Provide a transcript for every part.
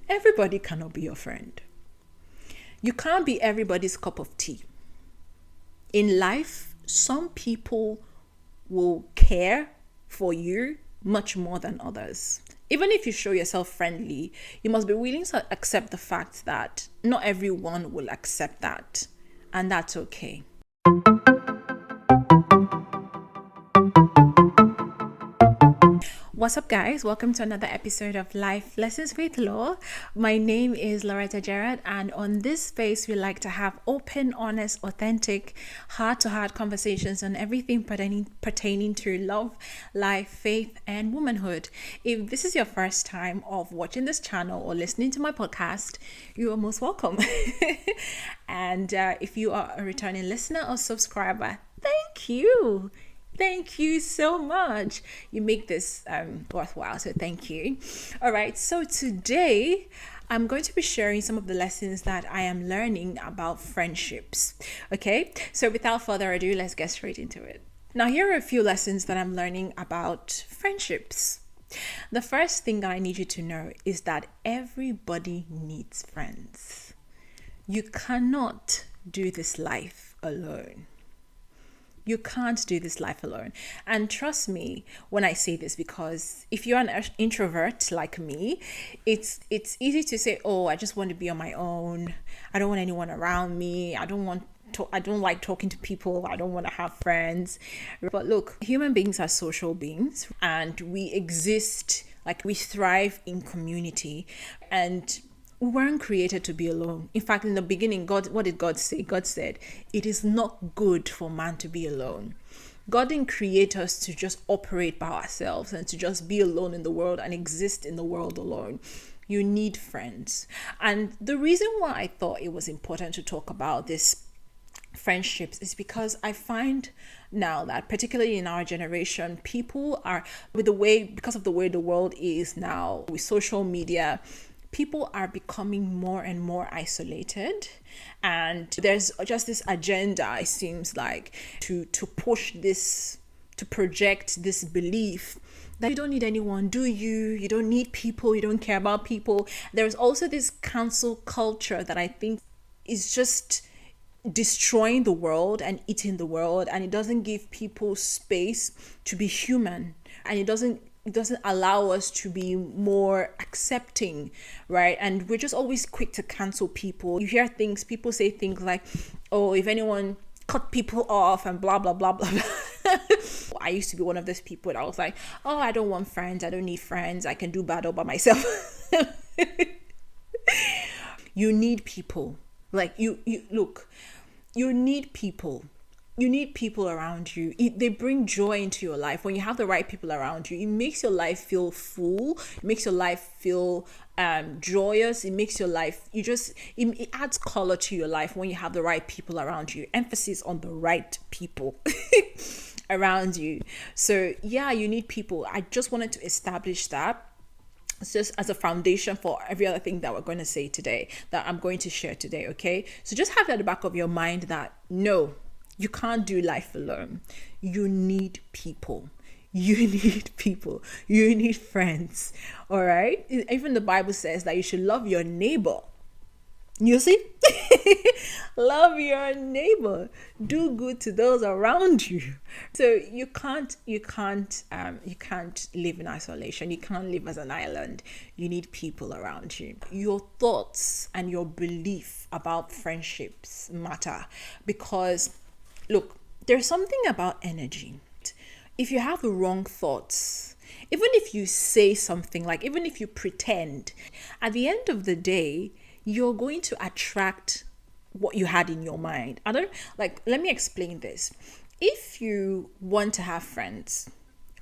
Everybody cannot be your friend. You can't be everybody's cup of tea. In life, some people will care for you much more than others. Even if you show yourself friendly, you must be willing to accept the fact that not everyone will accept that, and that's okay. What's up, guys? Welcome to another episode of Life Lessons with Law. My name is Loretta Gerard, and on this space, we like to have open, honest, authentic, heart-to-heart conversations on everything pertaining to love, life, faith, and womanhood. If this is your first time of watching this channel or listening to my podcast, you are most welcome. And if you are a returning listener or subscriber, thank you. Thank you so much. You make this worthwhile, so thank you. All right, so today I'm going to be sharing some of the lessons that I am learning about friendships. Okay, so without further ado, let's get straight into it. Now, here are a few lessons that I'm learning about friendships. The first thing that I need you to know is that everybody needs friends. You cannot do this life alone. You can't do this life alone. And trust me when I say this, because if you're an introvert like me, it's easy to say, oh, I just want to be on my own. I don't want anyone around me. I don't like talking to people. I don't want to have friends. But look, human beings are social beings, and we exist, like we thrive in community, and we weren't created to be alone. In fact, in the beginning, what did God say? God said, it is not good for man to be alone. God didn't create us to just operate by ourselves and to just be alone in the world and exist in the world alone. You need friends. And the reason why I thought it was important to talk about this friendships is because I find now that particularly in our generation, people are, because of the way the world is now with social media, people are becoming more and more isolated, and there's just this agenda, it seems like, to push this, to project this belief that you don't need anyone, do you? You don't need people, you don't care about people. There's also this cancel culture that I think is just destroying the world and eating the world, and it doesn't give people space to be human, and it doesn't allow us to be more accepting, right? And we're just always quick to cancel people. You hear people say things like, oh, if anyone cut people off and blah blah blah blah blah. I used to be one of those people that I was like, oh, I don't want friends, I don't need friends, I can do battle by myself. You need people. Like you look, you need people. You need people around you. They bring joy into your life. When you have the right people around you, it makes your life feel full. It makes your life feel joyous. It makes your life, it adds color to your life when you have the right people around you. Emphasis on the right people around you. So yeah, you need people. I just wanted to establish that. It's just as a foundation for every other thing that we're going to say today, that I'm going to share today, okay? So just have at the back of your mind that no, you can't do life alone. You need people. You need people. You need friends. All right? Even the Bible says that you should love your neighbor. You see? Love your neighbor. Do good to those around you. So you can't live in isolation. You can't live as an island. You need people around you. Your thoughts and your belief about friendships matter, because look, there's something about energy. If you have the wrong thoughts, even if you say something, like even if you pretend, at the end of the day, you're going to attract what you had in your mind. Let me explain this. If you want to have friends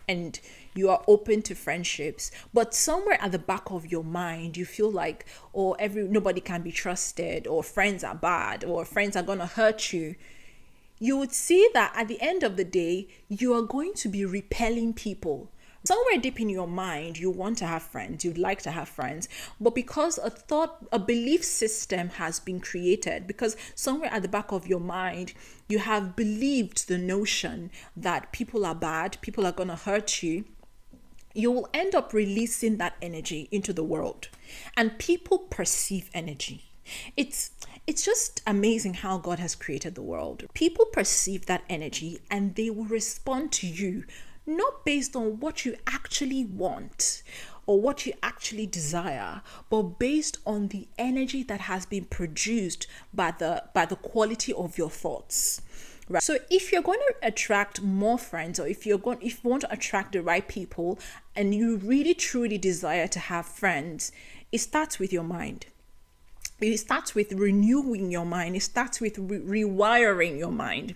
and you are open to friendships, but somewhere at the back of your mind, you feel like, oh, nobody can be trusted, or friends are bad, or friends are going to hurt you, you would see that at the end of the day, you are going to be repelling people. Somewhere deep in your mind, you want to have friends, you'd like to have friends, but because a belief system has been created, because somewhere at the back of your mind, you have believed the notion that people are bad, people are going to hurt you, you will end up releasing that energy into the world, and people perceive energy. It's just amazing how God has created the world. People perceive that energy and they will respond to you not based on what you actually want or what you actually desire, but based on the energy that has been produced by the quality of your thoughts. Right. So if you're going to attract more friends, or if you want to attract the right people and you really truly desire to have friends, it starts with your mind. It starts with renewing your mind. It starts with rewiring your mind.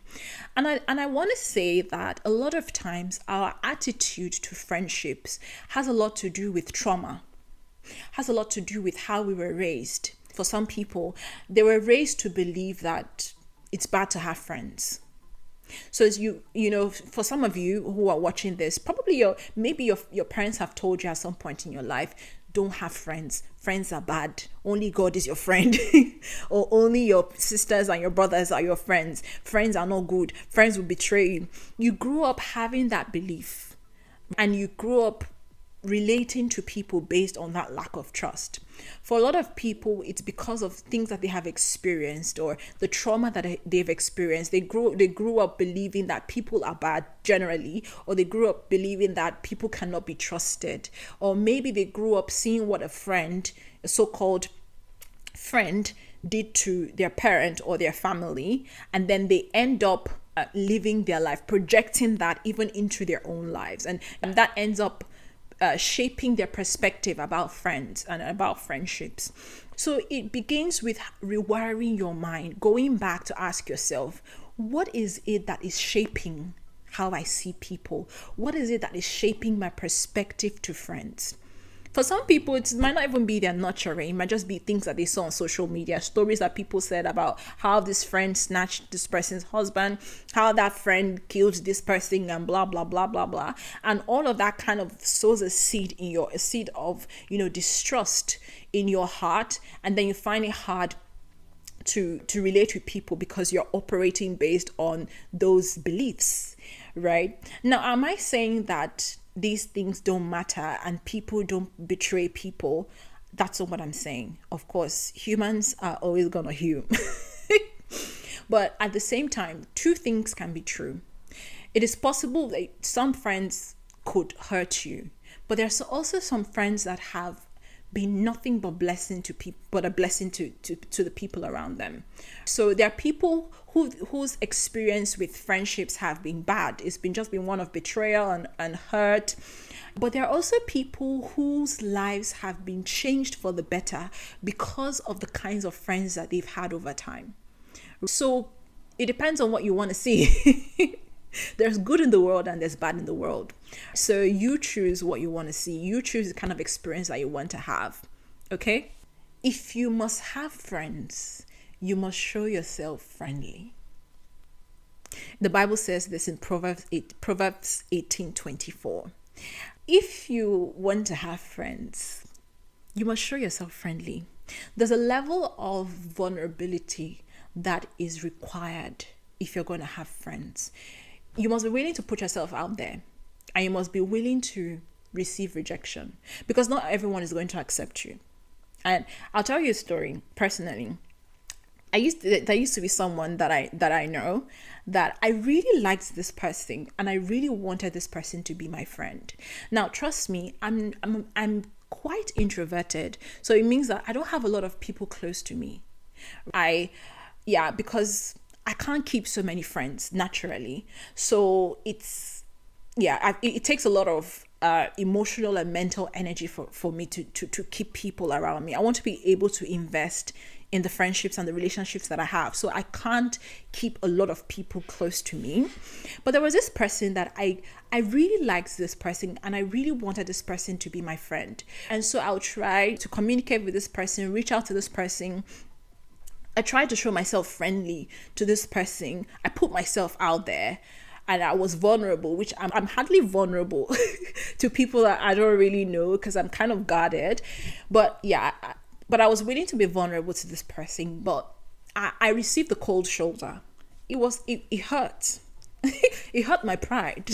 And I want to say that a lot of times our attitude to friendships has a lot to do with trauma, has a lot to do with how we were raised. For some people, they were raised to believe that it's bad to have friends. So as you know, for some of you who are watching this, probably your parents have told you at some point in your life, don't have friends. Friends are bad. Only God is your friend. Or only your sisters and your brothers are your friends. Friends are not good. Friends will betray you. You grew up having that belief, and you grew up relating to people based on that lack of trust. For a lot of people, it's because of things that they have experienced or the trauma that they've experienced. They grew up believing that people are bad generally, or they grew up believing that people cannot be trusted, or maybe they grew up seeing what a so-called friend, did to their parent or their family, and then they end up living their life, projecting that even into their own lives, and that ends up shaping their perspective about friends and about friendships. So it begins with rewiring your mind, going back to ask yourself, what is it that is shaping how I see people? What is it that is shaping my perspective to friends? For some people, it might not even be their nurturing. It might just be things that they saw on social media, stories that people said about how this friend snatched this person's husband, how that friend killed this person, and blah, blah, blah, blah, blah. And all of that kind of sows a seed of, distrust in your heart. And then you find it hard to relate with people because you're operating based on those beliefs, right? Now, am I saying that these things don't matter and people don't betray people? That's not what I'm saying. Of course, humans are always gonna hume. But at the same time, two things can be true. It is possible that some friends could hurt you, but there's also some friends that have been nothing but blessing to people, but a blessing to the people around them. So there are people whose experience with friendships have been bad. It's been one of betrayal and hurt. But there are also people whose lives have been changed for the better because of the kinds of friends that they've had over time. So it depends on what you want to see. There's good in the world and there's bad in the world. So you choose what you want to see. You choose the kind of experience that you want to have. Okay? If you must have friends, you must show yourself friendly. The Bible says this in Proverbs 18:24. If you want to have friends, you must show yourself friendly. There's a level of vulnerability that is required if you're going to have friends. You must be willing to put yourself out there, and you must be willing to receive rejection, because not everyone is going to accept you. And I'll tell you a story personally. There used to be someone that I know that I really liked this person, and I really wanted this person to be my friend. Now, trust me, I'm quite introverted, so it means that I don't have a lot of people close to me. Because I can't keep so many friends naturally. So it takes a lot of emotional and mental energy for me to keep people around me. I want to be able to invest in the friendships and the relationships that I have. So I can't keep a lot of people close to me. But there was this person that I really liked this person, and I really wanted this person to be my friend. And so I'll try to communicate with this person, reach out to this person. I tried to show myself friendly to this person. I put myself out there, and I was vulnerable, which I'm hardly vulnerable to people that I don't really know because I'm kind of guarded. But I was willing to be vulnerable to this person. But I received the cold shoulder. It hurt. It hurt my pride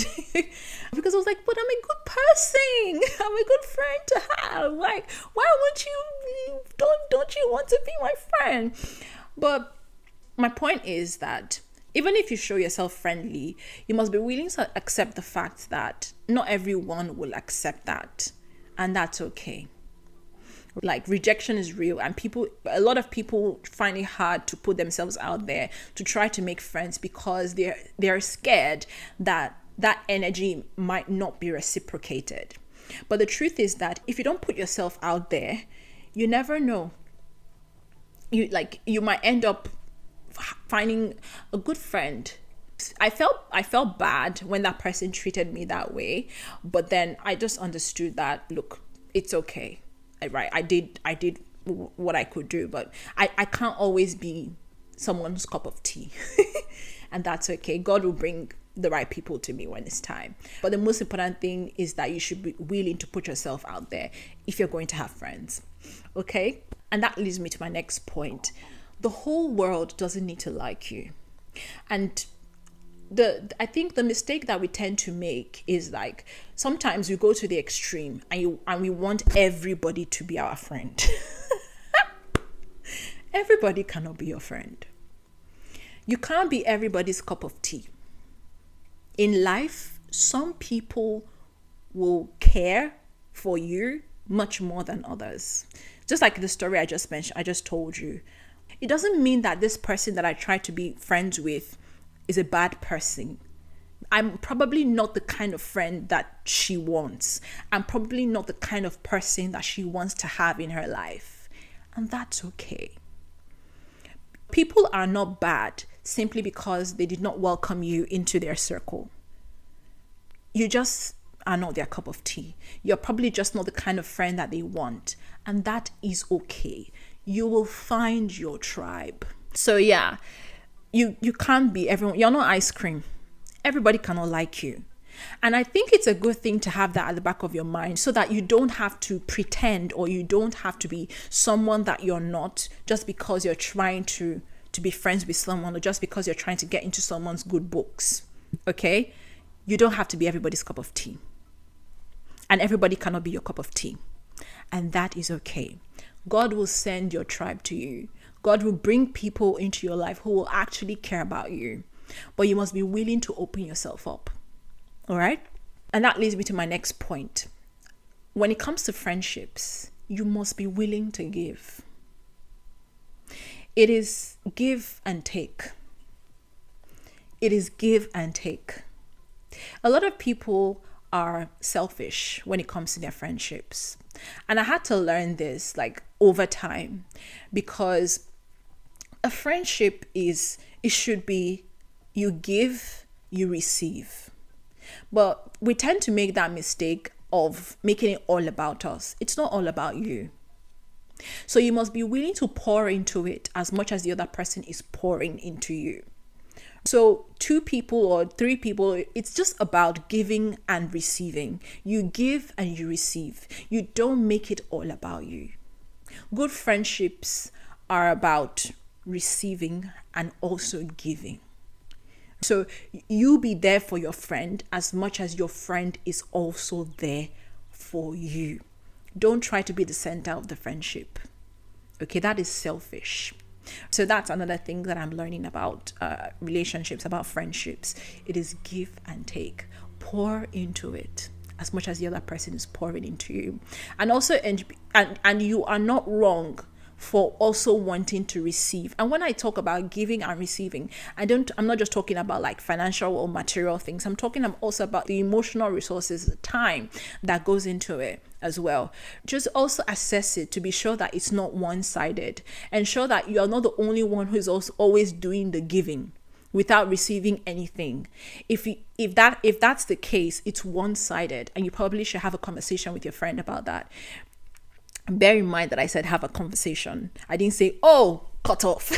because I was like, but I'm a good person. I'm a good friend to have. Like, why won't you, don't you want to be my friend? But my point is that even if you show yourself friendly, you must be willing to accept the fact that not everyone will accept that. And that's okay. Like, rejection is real, and a lot of people find it hard to put themselves out there to try to make friends because they're scared that that energy might not be reciprocated. But the truth is that if you don't put yourself out there, you never know. You might end up finding a good friend. I felt bad when that person treated me that way, but then I just understood that, look, it's okay. Right, I did what I could do, but I can't always be someone's cup of tea. And that's okay. God will bring the right people to me when it's time. But the most important thing is that you should be willing to put yourself out there if you're going to have friends. Okay? And that leads me to my next point. The whole world doesn't need to like you. And I think the mistake that we tend to make is, like, sometimes we go to the extreme and we want everybody to be our friend. Everybody cannot be your friend. You can't be everybody's cup of tea. In life, some people will care for you much more than others. Just like the story I just mentioned, I just told you. It doesn't mean that this person that I try to be friends with is a bad person. I'm probably not the kind of friend that she wants. I'm probably not the kind of person that she wants to have in her life. And that's okay. People are not bad simply because they did not welcome you into their circle. You just are not their cup of tea. You're probably just not the kind of friend that they want. And that is okay. You will find your tribe. So yeah, you can't be everyone. You're not ice cream. Everybody cannot like you. And I think it's a good thing to have that at the back of your mind so that you don't have to pretend, or you don't have to be someone that you're not just because you're trying to be friends with someone, or just because you're trying to get into someone's good books. Okay? You don't have to be everybody's cup of tea. And everybody cannot be your cup of tea. And that is okay. God will send your tribe to you. God will bring people into your life who will actually care about you. But you must be willing to open yourself up. All right? And that leads me to my next point. When it comes to friendships, you must be willing to give. It is give and take. It is give and take. A lot of people are selfish when it comes to their friendships. And I had to learn this, like, over time, because a friendship it should be you give, you receive. But we tend to make that mistake of making it all about us. It's not all about you. So you must be willing to pour into it as much as the other person is pouring into you. So 2 people or 3 people, it's just about giving and receiving. You give and you receive. You don't make it all about you. Good friendships are about receiving and also giving. So you be there for your friend as much as your friend is also there for you. Don't try to be the center of the friendship. Okay, that is selfish. So that's another thing that I'm learning about relationships, about friendships. It is give and take. Pour into it as much as the other person is pouring into you. And also, and you are not wrong for also wanting to receive. And when I talk about giving and receiving, I'm not just talking about like financial or material things. I'm talking also about the emotional resources, the time that goes into it as well. Just also assess it to be sure that it's not one-sided, and sure that you're not the only one who's also always doing the giving without receiving anything. If that's the case, it's one-sided, and you probably should have a conversation with your friend about that. Bear in mind that I said have a conversation. I didn't say, oh, cut off.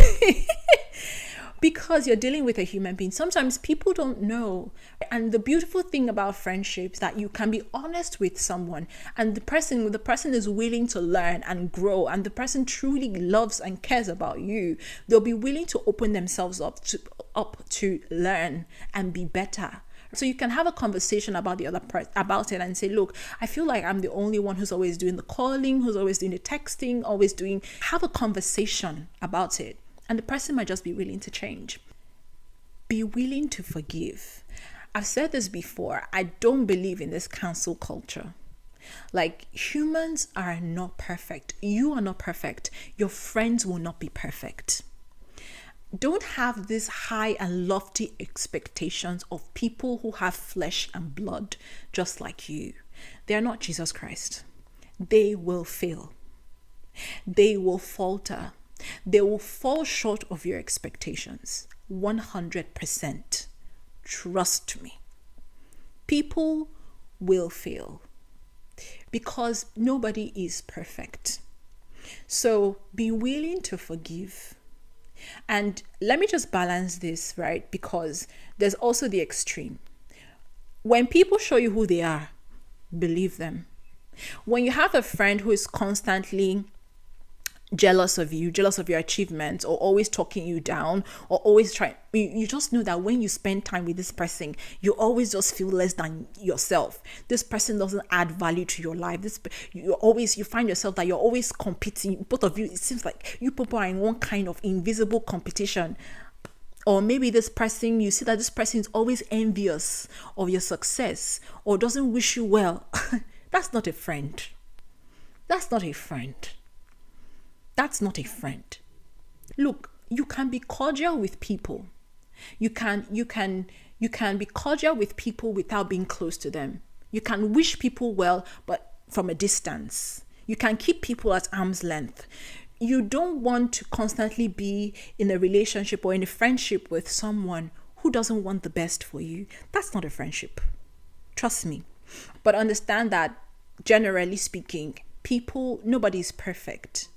because you're dealing with a human being. Sometimes people don't know. And the beautiful thing about friendships that you can be honest with someone, and the person is willing to learn and grow, and the person truly loves and cares about you. They'll be willing to open themselves up to learn and be better. So you can have a conversation about the other person about it and say, look, I feel like I'm the only one who's always doing the calling, who's always doing the texting, have a conversation about it. And the person might just be willing to change. Be willing to forgive. I've said this before. I don't believe in this cancel culture. Like, humans are not perfect. You are not perfect. Your friends will not be perfect. Don't have these high and lofty expectations of people who have flesh and blood just like you. They are not Jesus Christ. They will fail. They will falter. They will fall short of your expectations. 100%. Trust me. People will fail because nobody is perfect. So be willing to forgive. And let me just balance this, right? Because there's also the extreme. When people show you who they are, believe them. When you have a friend who is constantly jealous of your achievements, or always talking you down, or always trying, you just know that when you spend time with this person, you always just feel less than yourself. This person doesn't add value to your life. You find yourself that you're always competing. Both of you, it seems like you people are in one kind of invisible competition. Or maybe this person, you see that this person is always envious of your success or doesn't wish you well. That's not a friend. That's not a friend. That's not a friend. Look, you can be cordial with people. You can be cordial with people without being close to them. You can wish people well, but from a distance. You can keep people at arm's length. You don't want to constantly be in a relationship or in a friendship with someone who doesn't want the best for you. That's not a friendship. Trust me. But understand that, generally speaking, nobody's perfect.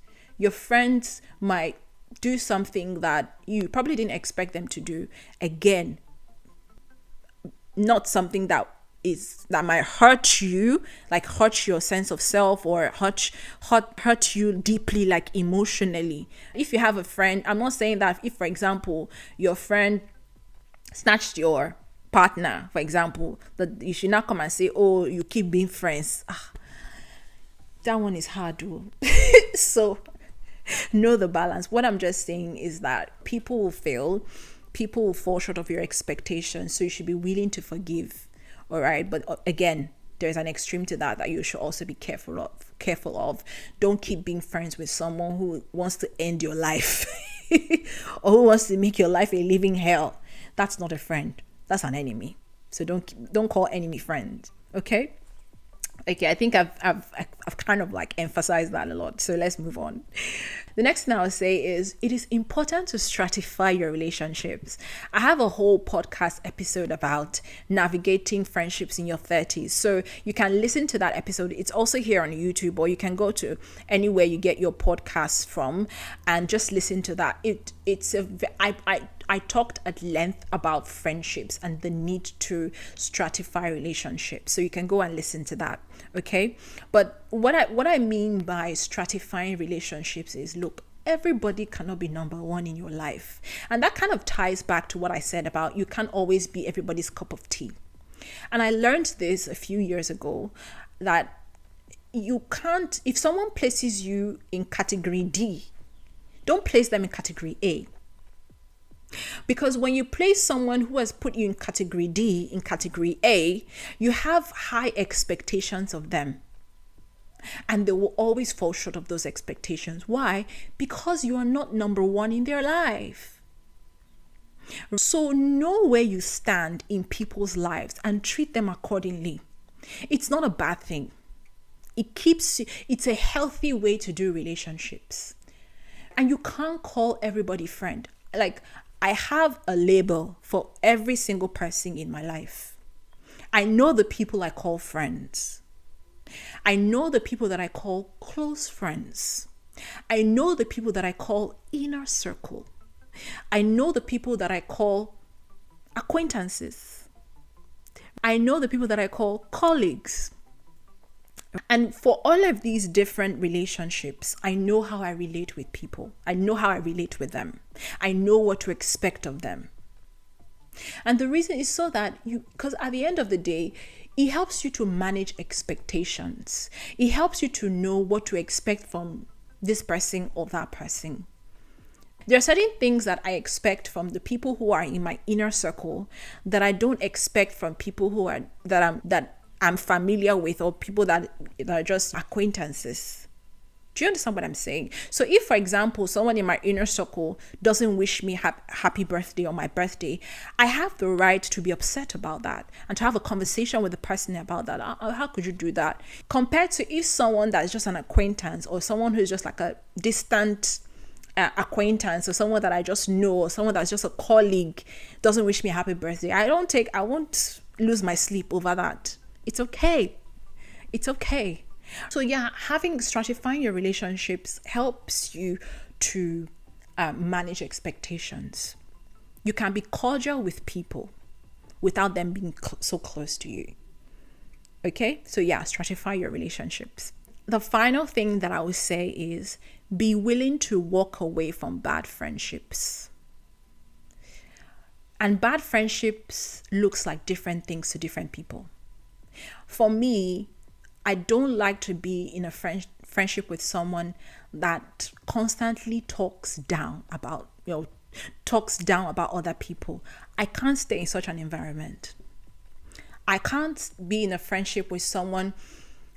Your friends might do something that you probably didn't expect them to do. Again, not something that might hurt you, like hurt your sense of self, or hurt you deeply, like emotionally. If you have a friend, I'm not saying that if, for example, your friend snatched your partner, for example, that you should not come and say, oh, you keep being friends. That one is hard though. So know the balance. What I'm just saying is that people will fail, people will fall short of your expectations, so you should be willing to forgive. All right, but again, there's an extreme to that you should also be careful of. Don't keep being friends with someone who wants to end your life or who wants to make your life a living hell. That's not a friend. That's an enemy. So don't call enemy friend. Okay, I think I've kind of like emphasized that a lot. So let's move on. The next thing I'll say is it is important to stratify your relationships. I have a whole podcast episode about navigating friendships in your 30s. So you can listen to that episode. It's also here on YouTube, or you can go to anywhere you get your podcasts from and just listen to that. I talked at length about friendships and the need to stratify relationships. So you can go and listen to that. Okay. But what I mean by stratifying relationships is, look, everybody cannot be number one in your life. And that kind of ties back to what I said about you can't always be everybody's cup of tea. And I learned this a few years ago, that you can't, if someone places you in category D, don't place them in category A. Because when you place someone who has put you in category D, in category A, you have high expectations of them. And they will always fall short of those expectations. Why? Because you are not number one in their life. So know where you stand in people's lives and treat them accordingly. It's not a bad thing. It's a healthy way to do relationships. And you can't call everybody friend. Like, I have a label for every single person in my life. I know the people I call friends. I know the people that I call close friends. I know the people that I call inner circle. I know the people that I call acquaintances. I know the people that I call colleagues. And for all of these different relationships, I know how I relate with people. I know how I relate with them. I know what to expect of them. And the reason is so that because at the end of the day, it helps you to manage expectations. It helps you to know what to expect from this person or that person. There are certain things that I expect from the people who are in my inner circle that I don't expect from people who are that I'm familiar with, or people that are just acquaintances. Do you understand what I'm saying? So if, for example, someone in my inner circle doesn't wish me happy birthday on my birthday, I have the right to be upset about that and to have a conversation with the person about that. How could you do that? Compared to if someone that's just an acquaintance, or someone who's just like a distant acquaintance, or someone that I just know, or someone that's just a colleague doesn't wish me a happy birthday, I won't lose my sleep over that. It's okay. It's okay. So yeah, stratifying your relationships helps you to manage expectations. You can be cordial with people without them being so close to you. Okay? So yeah, stratify your relationships. The final thing that I would say is be willing to walk away from bad friendships. And bad friendships looks like different things to different people. For me, I don't like to be in a friendship with someone that constantly talks down about other people. I can't stay in such an environment. I can't be in a friendship with someone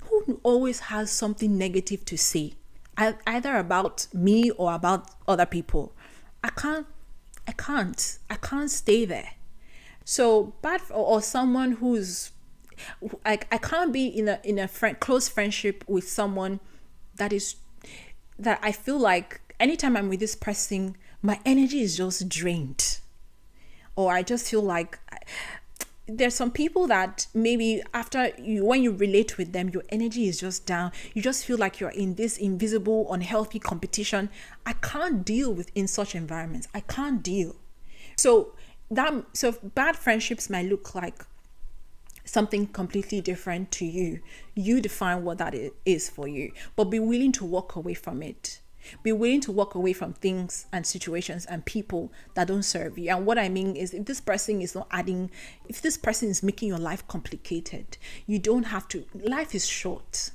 who always has something negative to say, either about me or about other people. I can't stay there. So someone who's I can't be in a close friendship with someone that I feel like anytime I'm with this person, my energy is just drained, or I just feel like there's some people that maybe when you relate with them, your energy is just down. You just feel like you're in this invisible, unhealthy competition. I can't deal in such environments. I can't deal. So bad friendships might look like something completely different to you. You define what that is for you, but be willing to walk away from it. Be willing to walk away from things and situations and people that don't serve you. And what I mean is, if this person is making your life complicated, you don't have to. Life is short.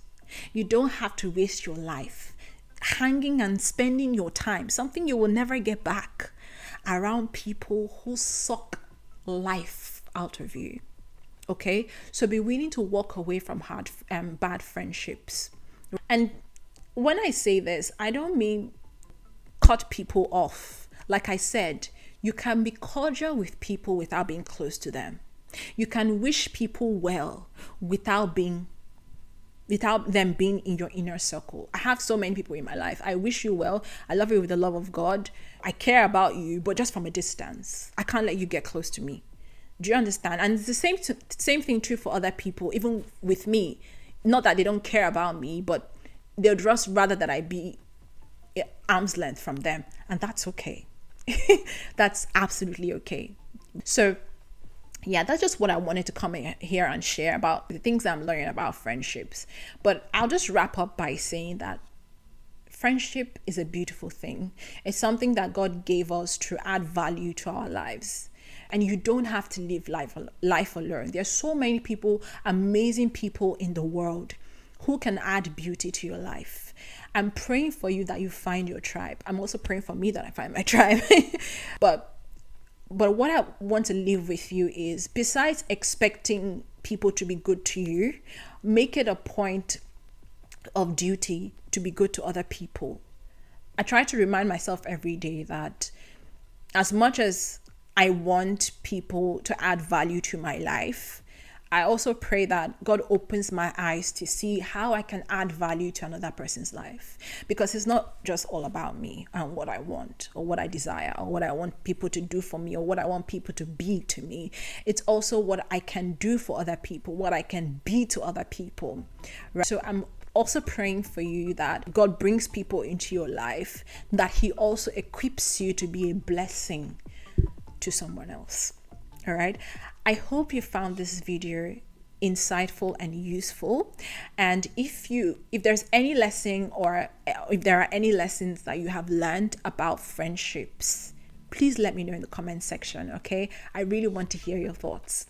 You don't have to waste your life hanging and spending your time, something you will never get back, around people who suck life out of you. Okay, so be willing to walk away from bad friendships. And when I say this, I don't mean cut people off. Like I said, you can be cordial with people without being close to them. You can wish people well without them being in your inner circle. I have so many people in my life. I wish you well. I love you with the love of God. I care about you, but just from a distance. I can't let you get close to me. Do you understand? And it's the same thing true for other people, even with me. Not that they don't care about me, but they'd just rather that I be arm's length from them. And that's okay. That's absolutely okay. So yeah, that's just what I wanted to come in here and share about the things I'm learning about friendships. But I'll just wrap up by saying that friendship is a beautiful thing. It's something that God gave us to add value to our lives. And you don't have to live life alone. There's so many people, amazing people in the world who can add beauty to your life. I'm praying for you that you find your tribe. I'm also praying for me that I find my tribe. But what I want to leave with you is, besides expecting people to be good to you, make it a point of duty to be good to other people. I try to remind myself every day that as much as I want people to add value to my life, I also pray that God opens my eyes to see how I can add value to another person's life. Because it's not just all about me and what I want or what I desire or what I want people to do for me or what I want people to be to me. It's also what I can do for other people, what I can be to other people. Right? So I'm also praying for you that God brings people into your life, that He also equips you to be a blessing to someone else. All right. I hope you found this video insightful and useful. And if there's any lesson, or if there are any lessons that you have learned about friendships, please let me know in the comment section. Okay, I really want to hear your thoughts.